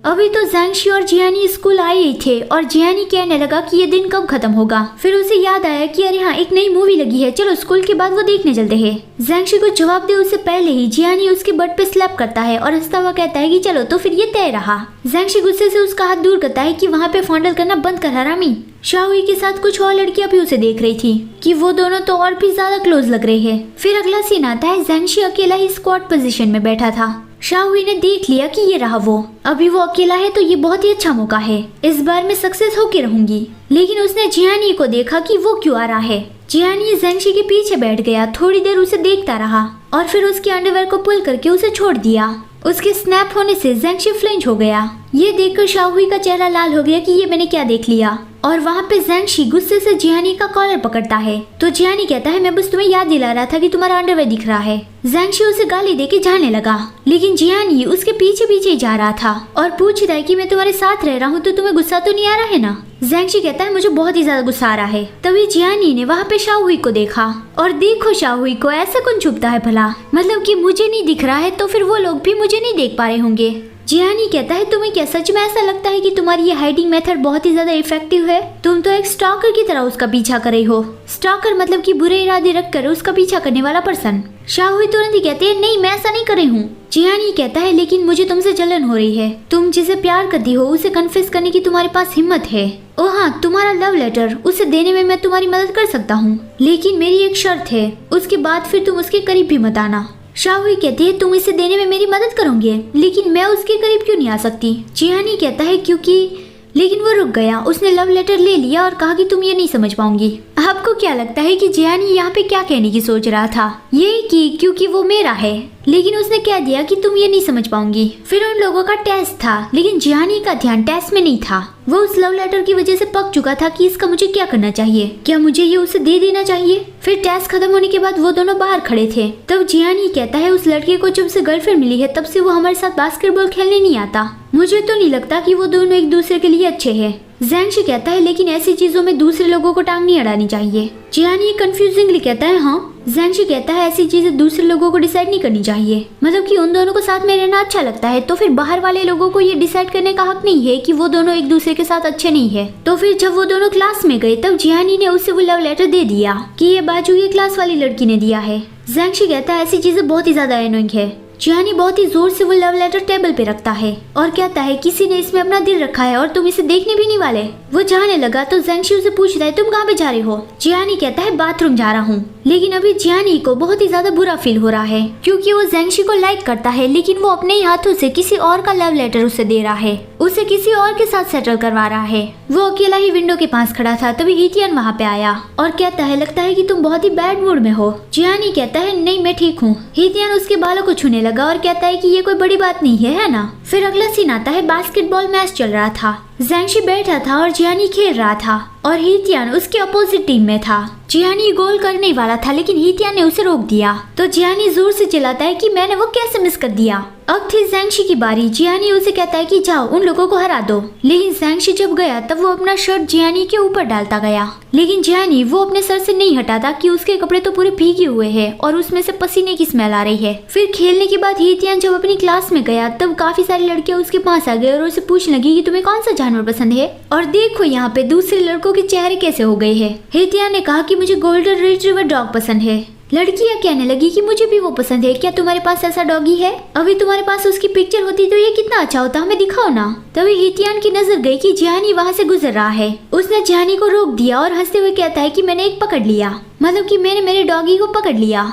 अभी तो ज़ैंशी और जियानी स्कूल आए ही थे और जियानी कहने लगा कि ये दिन कब खत्म होगा। फिर उसे याद आया कि अरे हाँ, एक नई मूवी लगी है, चलो स्कूल के बाद वो देखने चलते हैं। ज़ैंशी को जवाब दे उससे पहले ही जियानी उसके बट पे स्लैप करता है और हंसता हुआ कहता है कि चलो तो फिर ये तय रहा। ज़ैंशी गुस्से से उसका हाथ दूर करता है कि वहाँ पे फॉन्डल करना बंद कर हरामी। शाओई के साथ कुछ और लड़कियां भी उसे देख रही थी कि वो दोनों तो और भी ज्यादा क्लोज लग रहे हैं। फिर अगला सीन आता है, ज़ैंशी अकेला ही स्क्वाट पोजीशन में बैठा था। शाओई ने देख लिया कि ये रहा वो, अभी वो अकेला है तो ये बहुत ही अच्छा मौका है, इस बार मैं सक्सेस होके रहूंगी। लेकिन उसने जियानी को देखा कि वो क्यों आ रहा है। जियानी ज़ैंशी के पीछे बैठ गया, थोड़ी देर उसे देखता रहा और फिर उसके अंडरवेयर को पुल करके उसे छोड़ दिया। उसके स्नैप होने से ज़ैंशी फ्लिंच हो गया। ये देखकर शाओई का चेहरा लाल हो गया कि ये मैंने क्या देख लिया। और वहाँ पे ज़ैंशी गुस्से से जियानी का कॉलर पकड़ता है तो जियानी कहता है मैं बस तुम्हें याद दिला रहा था कि तुम्हारा अंडरवेयर दिख रहा है। ज़ैंशी उसे गाली देके जाने लगा, लेकिन जियानी उसके पीछे पीछे जा रहा था और पूछ रहा है कि मैं तुम्हारे साथ रह रहा हूँ तो तुम्हें गुस्सा तो नहीं आ रहा है ना। ज़ैंशी कहता है मुझे बहुत ही ज्यादा गुस्सा आ रहा है। तभी जियानी ने वहाँ पे शाओई को देखा और देखो शाओई को ऐसा कौन छुपता है भला, मतलब कि मुझे नहीं दिख रहा है तो फिर वो लोग भी मुझे नहीं देख पा रहे होंगे। जियानी कहता है तुम्हें क्या सच में ऐसा लगता है कि तुम्हारी ये हाइडिंग मेथड बहुत ही ज्यादा इफेक्टिव है? तुम तो एक स्टॉकर की तरह उसका पीछा कर रही हो। स्टॉकर मतलब कि बुरे इरादे रखकर उसका पीछा करने वाला पर्सन। शाओई तुरंत ही कहती है नहीं मैं ऐसा नहीं कर रही हूँ। जियानी कहता है लेकिन मुझे तुमसे जलन हो रही है, तुम जिसे प्यार करती हो उसे कन्फेस करने की तुम्हारे पास हिम्मत है। ओ हाँ, तुम्हारा लव लेटर उसे देने में मैं तुम्हारी मदद कर सकता हूँ, लेकिन मेरी एक शर्त है, उसके बाद फिर तुम उसके करीब भी मत आना। शाओई कहती है तुम इसे देने में मेरी मदद करोगे, लेकिन मैं उसके करीब क्यों नहीं आ सकती? जियानी कहता है क्योंकि, लेकिन वो रुक गया। उसने लव लेटर ले लिया और कहा कि तुम ये नहीं समझ पाऊंगी। आपको क्या लगता है कि जियानी यहाँ पे क्या कहने की सोच रहा था? ये कि क्योंकि वो मेरा है, लेकिन उसने कह दिया कि तुम ये नहीं समझ पाऊंगी। फिर उन लोगों का टेस्ट था, लेकिन जियानी का ध्यान टेस्ट में नहीं था। वो उस लव लेटर की वजह से पक चुका था कि इसका मुझे क्या करना चाहिए, क्या मुझे ये उसे दे देना चाहिए। फिर टेस्ट खत्म होने के बाद वो दोनों बाहर खड़े थे। तब जियानी कहता है उस लड़के को जब से गर्लफ्रेंड मिली है तब से वो हमारे साथ बास्केटबॉल खेलने नहीं आता। मुझे तो नहीं लगता कि वो दोनों एक दूसरे के लिए अच्छे हैं। ज़ैंशी कहता है लेकिन ऐसी चीजों में दूसरे लोगों को टांग नहीं अड़ानी चाहिए। जियानी कंफ्यूजिंगली कहता है हाँ। ज़ैंशी कहता है ऐसी चीजें दूसरे लोगों को डिसाइड नहीं करनी चाहिए, मतलब कि उन दोनों को साथ में रहना अच्छा लगता है तो फिर बाहर वाले लोगों को ये डिसाइड करने का हक नहीं है कि वो दोनों एक दूसरे के साथ अच्छे नहीं है। तो फिर जब वो दोनों क्लास में गए तब जियानी ने उसे वो लव लेटर दे दिया कि ये बाजू ये क्लास वाली लड़की ने दिया है। ज़ैंशी कहता है ऐसी चीजें बहुत ही ज्यादा एनोइंग है। जियानी बहुत ही जोर से वो लव लेटर टेबल पे रखता है और कहता है किसी ने इसमें अपना दिल रखा है और तुम इसे देखने भी नहीं वाले। वो जाने लगा तो ज़ैंशी उसे पूछता है तुम कहाँ पे जा रहे हो? जियानी कहता है बाथरूम जा रहा हूँ। लेकिन अभी जियानी को बहुत ही ज्यादा बुरा फील हो रहा है क्योंकि वो ज़ैंशी को लाइक करता है, लेकिन वो अपने ही हाथों से किसी और का लव लेटर उसे दे रहा है, उसे किसी और के साथ सेटल करवा रहा है। वो अकेला ही विंडो के पास खड़ा था तभी हीतियन वहाँ पे आया और कहता है लगता है कि तुम बहुत ही बैड मूड में हो। जियानी कहता है नहीं मैं ठीक हूँ। हीतियन उसके बालों को छूने लगा और कहता है कि ये कोई बड़ी बात नहीं है ना। फिर अगला सीन आता है, बास्केटबॉल मैच चल रहा था। ज़ैंशी बैठा था और जियानी खेल रहा था और हीतियन उसके अपोजिट टीम में था। जियानी गोल करने वाला था लेकिन हीतियन ने उसे रोक दिया तो जियानी जोर से चिल्लाता है कि मैंने वो कैसे मिस कर दिया। अब थी ज़ैंशी की बारी। जियानी उसे कहता है कि जाओ उन लोगों को हरा दो, लेकिन ज़ैंशी जब गया तब वो अपना शर्ट जियानी के ऊपर डालता गया, लेकिन जियानी वो अपने सर से नहीं हटाता कि उसके कपड़े तो पूरे भीगे हुए हैं और उसमें से पसीने की स्मेल आ रही है। फिर खेलने के बाद हीतियन जब अपनी क्लास में गया तब काफी सारी लड़कियां उसके पास आ गई और उसे पूछने लगी कि तुम्हें कौन सा जानवर पसंद है। और देखो यहाँ पे दूसरे लड़कों के चेहरे कैसे हो गए हैं। हीतियन ने कहा कि मुझे गोल्डन रिट्रीवर डॉग पसंद है। लड़कियां कहने लगी कि मुझे भी वो पसंद है, क्या तुम्हारे पास ऐसा डॉगी है? अभी तुम्हारे पास उसकी पिक्चर होती तो ये कितना अच्छा होता, हमें दिखाओ ना। तभी हीतियन की नजर गई कि जियानी वहाँ से गुजर रहा है। उसने जियानी को रोक दिया और हंसते हुए कहता है कि मैंने एक पकड़ लिया, मतलब कि मैंने मेरे डॉगी को पकड़ लिया।